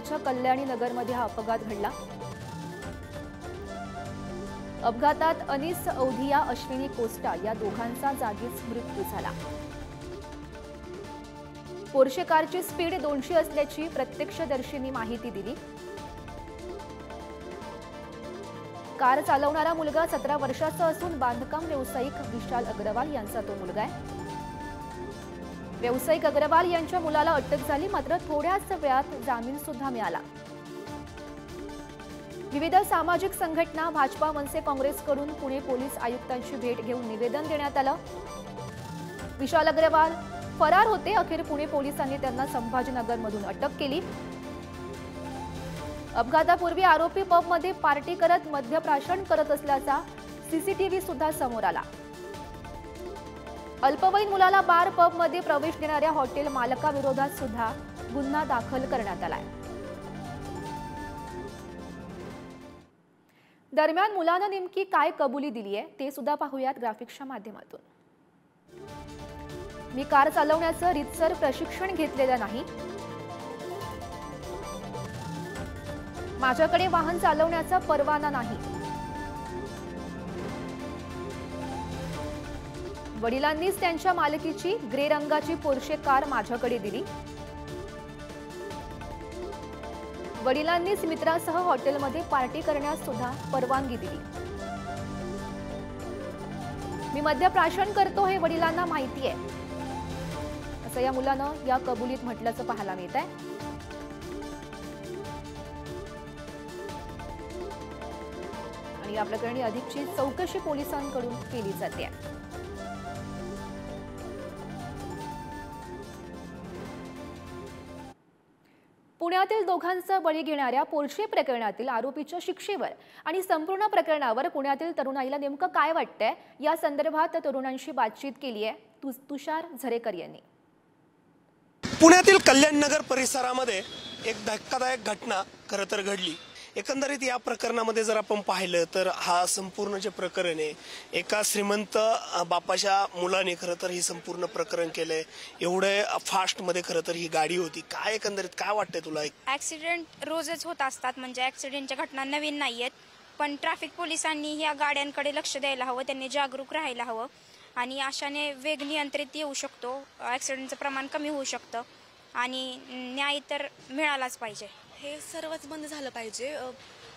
जिल्ह्याच्या कल्याणी नगरमध्ये हा अपघात घडला। अपघातात अनीस औधिया, अश्विनी कोस्टा या दोघांचा जागीच मृत्यू झाला। पोर्शे कारची स्पीड 200 असल्याची प्रत्यक्षदर्शींनी माहिती दिली। कार चालवणारा मुलगा 17 वर्षाचा असून बांधकाम व्यावसायिक विशाल अग्रवाल यांचा तो मुलगा आहे। व्यावसायिक अग्रवाल यांच्या मुलाला अटक झाली, मात्र थोड्याच वेळात जामीन सुद्धा मिळाला। विविध सामाजिक संघटना, भाजपा, मनसे, काँग्रेसकडून पुणे पोलीस आयुक्तांची भेट घेऊन निवेदन देण्यात आलं। विशाल अग्रवाल फरार होते। अखेर पुणे पोलिसांनी त्यांना संभाजीनगरमधून अटक केली। अपघातापूर्वी आरोपी पबमध्ये पार्टी करत मद्यप्राशन करत असल्याचा सीसीटीव्ही सुद्धा समोर आला। अल्पवयीन मुलाला बार पबमध्ये प्रवेश देणाऱ्या हॉटेल मालकाविरोधात सुद्धा गुन्हा दाखल करण्यात आलाय। दरम्यान मुलानं नेमकी काय कबुली दिली आहे ते सुद्धा पाहूयात ग्राफिक्सच्या माध्यमातून। मी कार चालवण्याचं रीतसर प्रशिक्षण घेतलेलं नाही। माझ्याकडे वाहन चालवण्याचा परवाना नाही। वडिलांनीच त्यांच्या मालकीची ग्रे रंगाची पोर्शे कार माझ्याकडे दिली। वडिलांनीच मित्रासह हॉटेलमध्ये पार्टी करण्यास सुद्धा परवानगी दिली। मी मद्यप्राशन करतो हे वडिलांना माहिती आहे, असं या मुलानं या कबुलीत म्हटल्याचं पाहायला मिळत आहे। आणि या प्रकरणी अधिकची चौकशी पोलिसांकडून केली जाते। पुण्यातील दोघांचा बळी घेणाऱ्या पोर्शे प्रकरणातील आरोपीच्या शिक्षेवर आणि संपूर्ण प्रकरणावर पुण्यातील तरुणाईला नेमकं काय वाटतंय या संदर्भात तरुणांशी बातचीत केली आहे तुषार झरेकर यांनी। पुण्यातील कल्याण नगर परिसरामध्ये एक धक्कादायक घटना खरं तर घडली। एकंदरीत या प्रकरणामध्ये जर आपण पाहिलं तर हा संपूर्ण जे प्रकरण आहे, एका श्रीमंत बापाच्या मुलाने खरं तर हे संपूर्ण प्रकरण केलंय। एवढे फास्ट मध्ये खरं तर ही गाडी होती। काय एकंदरीत काय वाटतंय तुला? ऍक्सिडेंट रोजच होत असतात, म्हणजे ऍक्सिडेंटच्या घटना नवीन नाहीयेत, पण ट्रॅफिक पोलिसांनी या गाड्यांकडे लक्ष द्यायला हवं, त्यांनी जागरूक राहायला हवं आणि अशाने वेग नियंत्रित येऊ शकतो, ऍक्सिडेंटचं प्रमाण कमी होऊ शकतं आणि न्याय तर मिळालाच पाहिजे। हे सर्वच बंद झालं पाहिजे।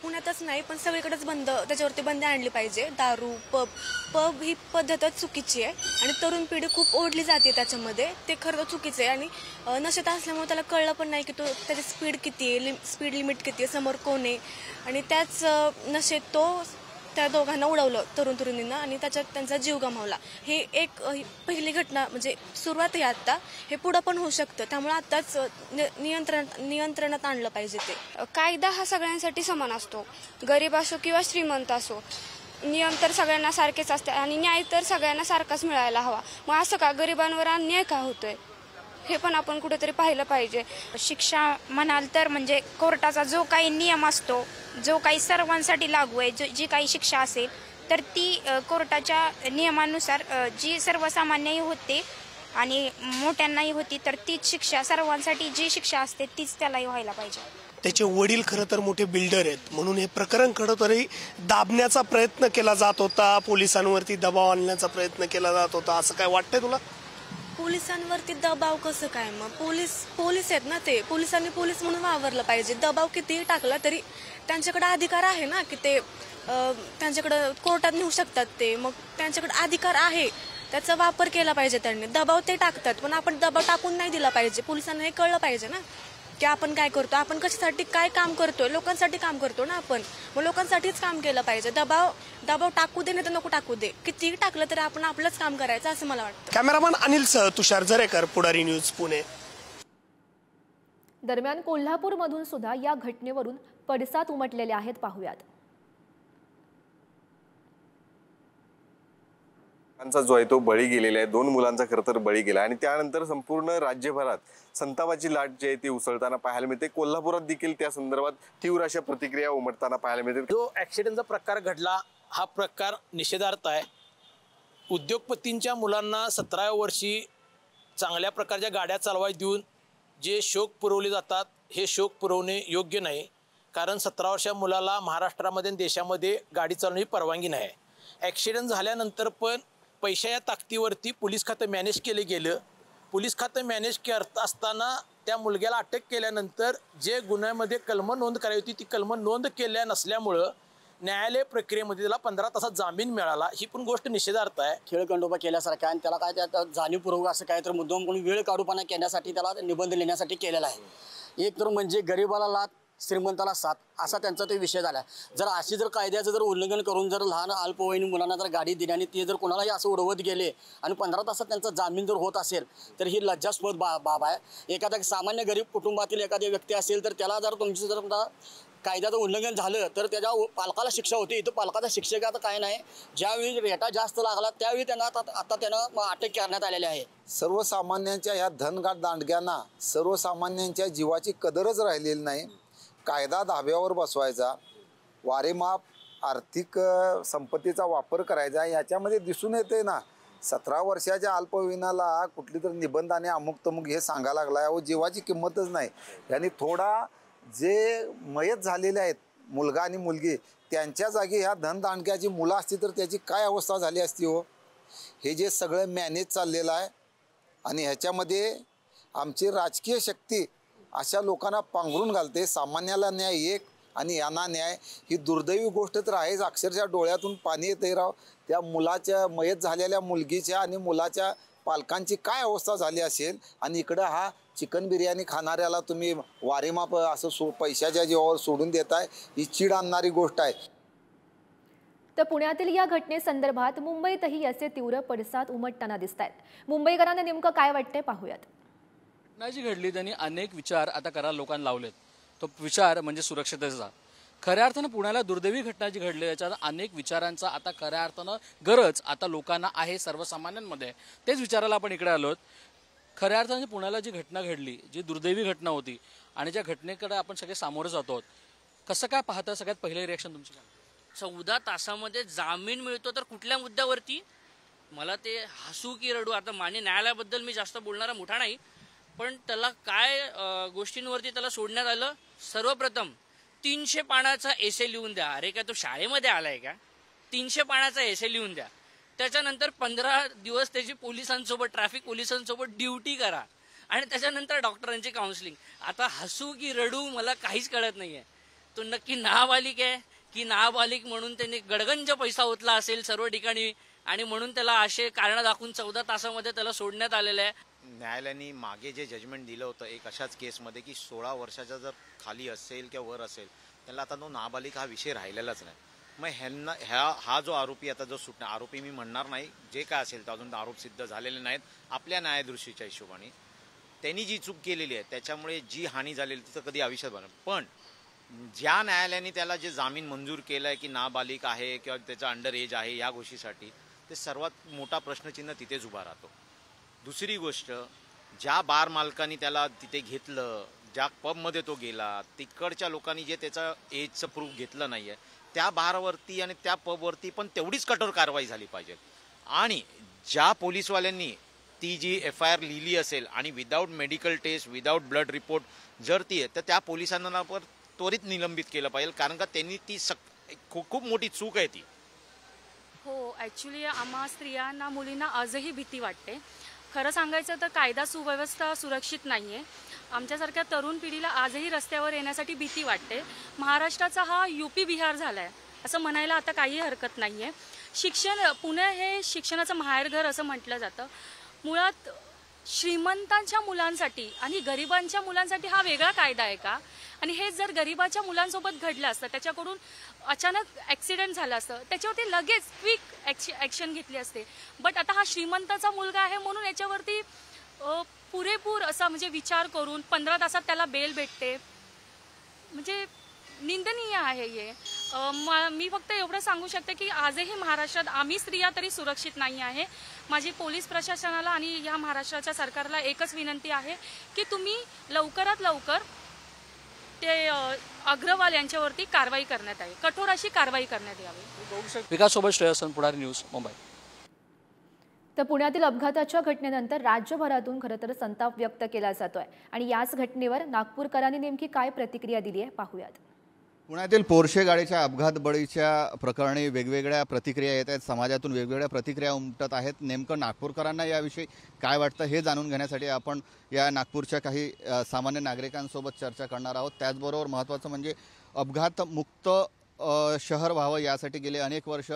पुण्यातच नाही पण सगळीकडेच बंद, त्याच्यावरती बंदी आणली पाहिजे। दारू, पब ही पद्धतच चुकीची आहे आणि तरुण पिढी खूप ओढली जाते त्याच्यामध्ये, ते खरं चुकीचं आहे। आणि नशेत असल्यामुळे त्याला कळलं पण नाही की तो त्याची स्पीड किती आहे, स्पीड लिमिट किती आहे, समोर कोण आहे, आणि त्याच नशेत तो त्या दोघांना उडवलं, तरुण तरुणींना, आणि त्याच्यात त्यांचा जीव गमावला। हे एक पहिली घटना, म्हणजे सुरुवात आहे आता, हे पुढे पण होऊ शकतं, त्यामुळे आताच नियंत्रणात आणलं पाहिजे। ते कायदा हा सगळ्यांसाठी समान असतो, गरीब असो किंवा श्रीमंत असो, नियम तर सगळ्यांना सारखेच असते आणि न्याय तर सगळ्यांना सारखाच मिळायला हवा। मग असं का गरिबांवर अन्याय का होतोय हे पण आपण कुठेतरी पाहिलं पाहिजे। शिक्षा म्हणाल तर म्हणजे कोर्टाचा जो काही नियम असतो, जो काही सर्वांसाठी लागू आहे, जी काही शिक्षा असेल तर ती कोर्टाच्या नियमानुसार जी सर्वसामान्यही होते आणि मोठ्यांनाही होती, तर तीच शिक्षा सर्वांसाठी जी शिक्षा असते तीच त्यालाही व्हायला पाहिजे। त्याचे वडील खरं तर मोठे बिल्डर आहेत, म्हणून हे प्रकरण खरं तरी दाबण्याचा प्रयत्न केला जात होता, पोलिसांवरती दबाव आणण्याचा प्रयत्न केला जात होता, असं काय वाटतंय तुला? पोलिसांवरती दबाव कसं काय? मग पोलीस आहेत ना, ते पोलिसांनी पोलीस म्हणून वावरलं पाहिजे। दबाव कितीही टाकला तरी त्यांच्याकडे अधिकार आहे ना, की ते त्यांच्याकडे कोर्टात नेऊ शकतात, ते मग त्यांच्याकडे अधिकार आहे, त्याचा वापर केला पाहिजे त्यांनी। दबाव ते टाकतात पण आपण दबाव टाकून नाही दिला पाहिजे। पोलिसांना हे कळलं पाहिजे ना की आपण काय करतो, आपण कशासाठी काय काम करतोय, लोकांसाठी काम करतो ना आपण, मग लोकांसाठीच काम केलं पाहिजे। दबाव टाकू दे नाही तर नको टाकू दे, कितीही टाकलं तरी आपण आपलंच काम करायचं असं मला वाटतं। कॅमेरामन अनिल सह तुषार झरेकर, पुढारी न्यूज, पुणे। दरम्यान कोल्हापूरमधून सुद्धा या घटनेवरून पडसाद उमटलेले आहेत, पाहूयात। जो आहे तो बळी गेलेला आहे, 2 मुलांचा खरं तर बळी गेला आणि त्यानंतर संपूर्ण राज्यभरात संतापाची लाट जी आहे ती उसळताना पाहायला मिळते। कोल्हापुरात देखील त्या संदर्भात तीव्र अशा प्रतिक्रिया उमटताना पाहायला मिळते। जो ऍक्सिडेंटचा प्रकार घडला हा प्रकार निषेधार्थ आहे। उद्योगपतींच्या मुलांना 17व्या वर्षी चांगल्या प्रकारच्या गाड्या चालवाय देऊन जे शौक पुरवले जातात हे शोक पुरवणे योग्य नाही, कारण 17 वर्षाच्या मुलाला महाराष्ट्रामध्ये आणि देशामध्ये गाडी चालवण्याची परवानगी नाही. ॲक्सिडेंट झाल्यानंतर पण पैशाच्या ताकदीवरती पोलीस खातं मॅनेज केलं गेलं. पोलीस खातं मॅनेज करत असताना त्या मुलग्याला अटक केल्यानंतर जे गुन्ह्यामध्ये कलम नोंद करावी होती ती कलम नोंद केल्या नसल्यामुळं न्यायालय प्रक्रियेमध्ये त्याला 15 तासात जामीन मिळाला. ही पण गोष्ट निषेधार्थ आहे. खेळखंडोबा केल्यासारखा आणि त्याला काय त्यात जाणीवपूर्वक असं काय तर मुद्दाम कोणी वेळ काढूपणा करण्यासाठी त्याला निबंध लिहिण्यासाठी केलेला आहे. एक तर म्हणजे गरिबाला लाथ श्रीमंताला साथ असा त्यांचा तो विषय झाला. जर अशी जर कायद्याचं जर उल्लंघन करून जर लहान अल्पवयीन मुलांना जर गाडी दिल्याने ते जर कोणालाही असं उडवत गेले आणि 15 तासात त्यांचा जामीन जर होत असेल तर ही लज्जास्पद बाब आहे. एखादा सामान्य गरीब कुटुंबातील एखादी व्यक्ती असेल तर त्याला जर तुमचं जर कायद्याचं उल्लंघन झालं तर त्याच्या पालकाला शिक्षा होती. इथं पालकाचा शिक्षकाचं काय नाही. ज्यावेळी रेटा जास्त लागला त्यावेळी त्यांना आता त्यांना अटक करण्यात आलेली आहे. सर्वसामान्यांच्या ह्या धनगाड दांडग्यांना सर्वसामान्यांच्या जीवाची कदरच राहिलेली नाही. कायदा धाब्यावर बसवायचा, वारेमाप आर्थिक संपत्तीचा वापर करायचा, याच्यामध्ये दिसून येते ना. 17 वर्षाच्या अल्पवयीनाला कुठली तर निबंधाने अमुक तमुक हे सांगायला लागला. अहो जीवाची किंमतच नाही. यांनी थोडा जे मयत झालेले आहेत मुलगा आणि मुलगी त्यांच्या जागी ह्या धनदांडग्याची मुलं असती तर त्याची काय अवस्था झाली असती हो. हे जे सगळं मॅनेज चाललेलं आहे आणि ह्याच्यामध्ये आमची राजकीय शक्ती अशा लोकांना पांघरून घालते. सामान्याला न्याय एक आणि यांना न्याय, ही दुर्दैवी गोष्ट तर आहेच. अक्षरशः डोळ्यातून पाणी येते राव. त्या मुलाच्या मयत झालेल्या मुलगीच्या आणि मुलाच्या पालकांची काय अवस्था झाली असेल आणि इकडं हा चिकन बिर्याणी खाणाऱ्याला तुम्ही वारेमाप असं पैशाच्या जीवावर सोडून देताय. ही चीड आणणारी गोष्ट आहे. तर पुण्यातील या घटनेसंदर्भात मुंबईतही याचे तीव्र पडसाद उमटताना दिसत आहेत. मुंबईकरांना नेमकं काय वाटतंय पाहूयात. घटना जी घडली त्यांनी अनेक विचार आता करायला लोकांना लावलेत. तो विचार म्हणजे सुरक्षिततेचा. खऱ्या अर्थानं पुण्याला दुर्दैवी घटना जी घडली याच्यात अनेक विचारांचा आता खऱ्या अर्थानं गरज आता लोकांना आहे सर्वसामान्यांमध्ये. तेच विचारायला आपण इकडे आलोत. खऱ्या अर्थाने पुण्याला जी घटना घडली, जी दुर्दैवी घटना होती आणि ज्या घटनेकडे आपण सगळे सामोरे जातो, कसं काय पाहता? सगळ्यात पहिले रिॲक्शन तुमचं काय? 14 तासामध्ये जामीन मिळतो तर कुठल्या मुद्द्यावरती? मला ते हसू की रडू, आता मान्य न्यायालयाबद्दल मी जास्त बोलणारा मोठा नाही, पण त्याला काय गोष्टींवरती त्याला सोडण्यात आलं. सर्वप्रथम 300 पानाचा एसे लिहून द्या. अरे काय तो शाळेमध्ये आलाय का? 300 पानाचा एसे लिहून द्या. त्याच्यानंतर 15 दिवस त्याची पोलिसांसोबत, ट्रॅफिक पोलिसांसोबत ड्युटी करा आणि त्याच्यानंतर डॉक्टरांची काउन्सिलिंग. आता हसू की रडू मला काहीच कळत नाहीये. तो नक्की नाबालिक आहे की नाबालिक म्हणून त्यांनी गडगंज पैसा ओतला असेल सर्व ठिकाणी आणि म्हणून त्याला असे कारण दाखवून 14 तासामध्ये त्याला सोडण्यात आलेलं आहे. न्यायालयाने मागे जे जजमेंट दिलं होतं एक अशाच केसमध्ये की 16 वर्षाचा जर खाली असेल किंवा वर असेल त्याला आता तो नाबालिक हा विषय राहिलेलाच नाही. मग ह्यांना हा जो आरोपी आता जो सुटणार, आरोपी मी म्हणणार नाही, जे काय असेल तर अजून आरोप सिद्ध झालेले नाहीत आपल्या न्यायदृष्टीच्या हिशोबाने. त्यांनी जी चूक केलेली आहे त्याच्यामुळे जी हानी झालेली तिथं कधी आयुष्यात बनणार. पण ज्या न्यायालयाने त्याला जे जामीन मंजूर केलं आहे की नाबालिक आहे किंवा त्याचा अंडर एज आहे या गोष्टीसाठी, ते सर्वात मोठा प्रश्नचिन्ह तिथेच उभा राहतो. दुसरी गोष्ट, ज्या बार मालकांनी त्याला तिथे घेतलं, ज्या पबमध्ये तो गेला, तिकडच्या लोकांनी जे त्याचं एजचं प्रूफ घेतलं नाही आहे त्या बारवरती आणि त्या पबवरती पण तेवढीच कठोर कारवाई झाली पाहिजे. आणि ज्या पोलीसवाल्यांनी ती जी FIR लिहिली असेल आणि without medical test, without blood report जर ती आहे तर त्या पोलिसांना पण त्वरित निलंबित केलं पाहिजे, कारण का त्यांनी ती खूप मोठी चूक आहे ती. हो, ॲक्च्युली आम्हा स्त्रियांना, मुलींना आजही भीती वाटते. खरं सांगायचं तर कायदा सुव्यवस्था सुरक्षित नाही आहे. आमच्यासारख्या तरुण पिढीला आजही रस्त्यावर येण्यासाठी भीती वाटते. महाराष्ट्राचा हा UP बिहार झाला आहे असं म्हणायला आता काही हरकत नाही आहे. पुणे हे शिक्षणाचं माहेरघर असं म्हटलं जातं. मुळात श्रीमंतांच्या मुलांसाठी आणि गरिबांच्या मुलांसाठी हा वेगळा कायदा आहे का? आणि हे जर गरिबाच्या मुलांसोबत घडलं असतं, त्याच्याकडून अचानक ॲक्सिडेंट झाला असतं, त्याच्यावरती लगेच क्विक ॲक्शन घेतली असते. बट आता हा श्रीमंताचा मुलगा आहे म्हणून याच्यावरती पुरेपूर असा म्हणजे विचार करून 15 तासात त्याला बेल भेटते, म्हणजे निंदनीय आहे हे. मी फक्त एवढं सांगू शकते की आजही महाराष्ट्रात आम्ही स्त्रिया तरी सुरक्षित नाही आहे. माझी पोलीस प्रशासनाला आणि या महाराष्ट्राच्या सरकारला एकच विनंती आहे की तुम्ही लवकरात लवकर ते अग्रवाल यांच्यावरती कारवाई करण्यात यावी, कठोर अशी कारवाई करण्यात यावी. विकास सोबत श्रेयसन, पुढारी न्यूज, मुंबई. तर पुण्यातील अपघाताच्या घटनेनंतर राज्यभरातून खरं तर संताप व्यक्त केला जातोय आणि याच घटनेवर नागपूरकरांनी नेमकी काय प्रतिक्रिया दिली आहे पाहूयात. पुण्यातील पोर्शे गाडीच्या अपघात बळीच्या प्रकरणी वेगवेगळ्या प्रतिक्रिया येत आहेत. समाजातून वेगवेगळ्या प्रतिक्रिया उमटत आहेत. नेमकं नागपूरकरांना याविषयी काय वाटतं हे जाणून घेण्यासाठी आपण या नागपूरच्या काही सामान्य नागरिकांसोबत चर्चा करणार आहोत. त्याचबरोबर महत्त्वाचं म्हणजे अपघातमुक्त शहर व्हावं यासाठी गेले अनेक वर्ष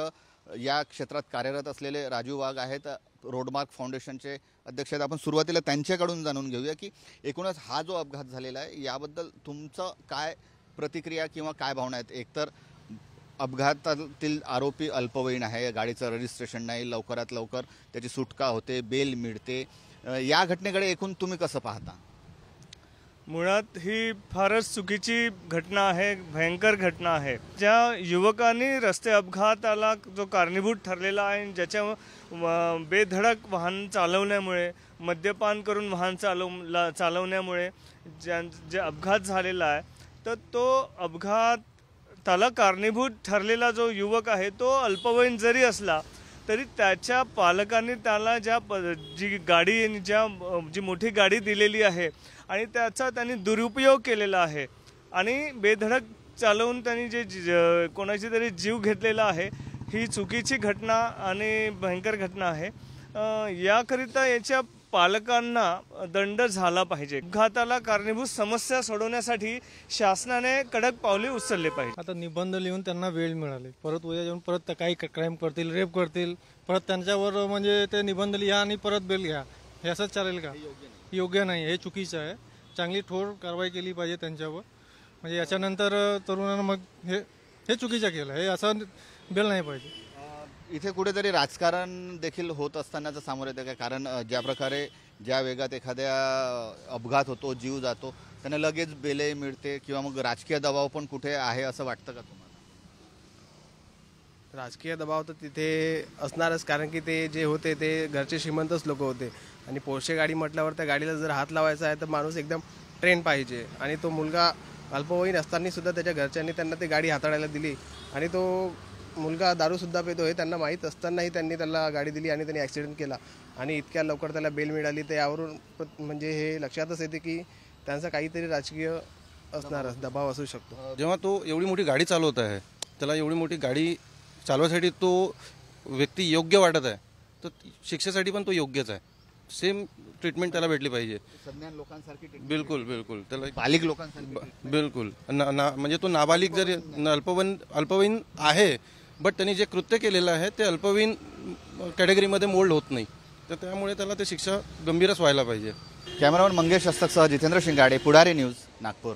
या क्षेत्रात कार्यरत असलेले राजू वाघ आहेत, रोडमार्क फाउंडेशनचे अध्यक्ष आहेत. आपण सुरुवातीला त्यांच्याकडून जाणून घेऊया की एकूणच हा जो अपघात झालेला आहे याबद्दल तुमचं काय प्रतिक्रिया किंवा काय भावना आहेत. एकतर अपघातातील आरोपी अल्पवयीन आहे, गाडीचं रजिस्ट्रेशन नाही, लवकरात लवकर त्याची सुटका होते, बेल मिळते. या घटनेकडे एकूण तुम्ही कसं पाहता? मुळात ही फारच चुकीची घटना आहे, भयंकर घटना आहे. ज्या युवकांनी रस्ते अपघाताला जो कारणीभूत ठरलेला आहे, ज्याच्या बेधडक वाहन चालवण्यामुळे, मद्यपान करून वाहन चालवण्यामुळे जे अपघात झालेला आहे, तर तो अपघाताला कारणीभूत ठरलेला जो युवक आहे तो अल्पवयीन जरी असला तरी त्याच्या पालकांनी त्याला जी मोठी गाडी दिलेली आहे आणि त्याचा त्यांनी दुरुपयोग केलेला आहे आणि बेधडक चालवून त्यांनी कोणाची तरी जीव घेतलेला आहे. ही चुकीची घटना आणि भयंकर घटना आहे. याकरिता याच्या पालकांना दंड झाला पाहिजे. अपघाताला कारणीभूत समस्या सोडवण्यासाठी शासनाने कडक पावले उचलले पाहिजे. आता निबंध लिहून त्यांना वेळ मिळाली, परत उद्या जाऊन परत काही क्राईम करतील, रेप करतील, परत त्यांच्यावर म्हणजे ते निबंध लिहा आणि परत बेल घ्या, हे असंच चालेल का? योग्य नाही, हे चुकीचं आहे. चांगली ठोर कारवाई केली पाहिजे त्यांच्यावर. म्हणजे याच्यानंतर तरुणांना मग हे चुकीचं केलं, हे असं बेल नाही पाहिजे. इथे कुठेतरी राजकारण देखील होत असतानाचं सामोरं येतं का? कारण ज्या प्रकारे ज्या वेगात एखाद्या अपघात होतो, जीव जातो, त्यांना लगेच बेले मिळते किंवा मग राजकीय दबाव पण कुठे आहे असं वाटतं का तुम्हाला? राजकीय दबाव तर तिथे असणारच, कारण की ते जे होते ते घरचे श्रीमंतच लोक होते आणि पोर्शे गाडी म्हटल्यावर त्या गाडीला जर हात लावायचा आहे तर माणूस एकदम ट्रेन पाहिजे. आणि तो मुलगा अल्पवयीन असताना सुद्धा त्याच्या घरच्यांनी त्यांना ती गाडी हाताळायला दिली आणि तो मुलगा दारूसुद्धा पितो हे त्यांना माहीत असतानाही त्यांनी त्याला गाडी दिली आणि त्यांनी ॲक्सिडेंट केला आणि इतक्या लवकर त्याला बेल मिळाली. तर यावरून म्हणजे हे लक्षातच येते की त्यांचा काहीतरी राजकीय असणारच दबाव असू शकतो. जेव्हा तो एवढी मोठी गाडी चालवत आहे, त्याला एवढी मोठी गाडी चालवायसाठी तो व्यक्ती योग्य वाटत आहे, तर शिक्षेसाठी पण तो योग्यच आहे. सेम ट्रीटमेंट त्याला भेटली पाहिजे. सज्ञान लोकांसारखी बिलकुल बिलकुल त्याला बालिक लोकांसारखी बिलकुल म्हणजे तो नाबालिक जरी अल्पवयीन आहे, बट त्यांनी जे कृत्य केलेलं आहे ते अल्पवयीन कॅटेगरीमध्ये मोल्ड होत नाही, तर त्यामुळे त्याला ते शिक्षा गंभीरच व्हायला पाहिजे. कॅमेरामॅन मंगेश हस्तकसह जितेंद्र शिंगाडे, पुढारी न्यूज, नागपूर.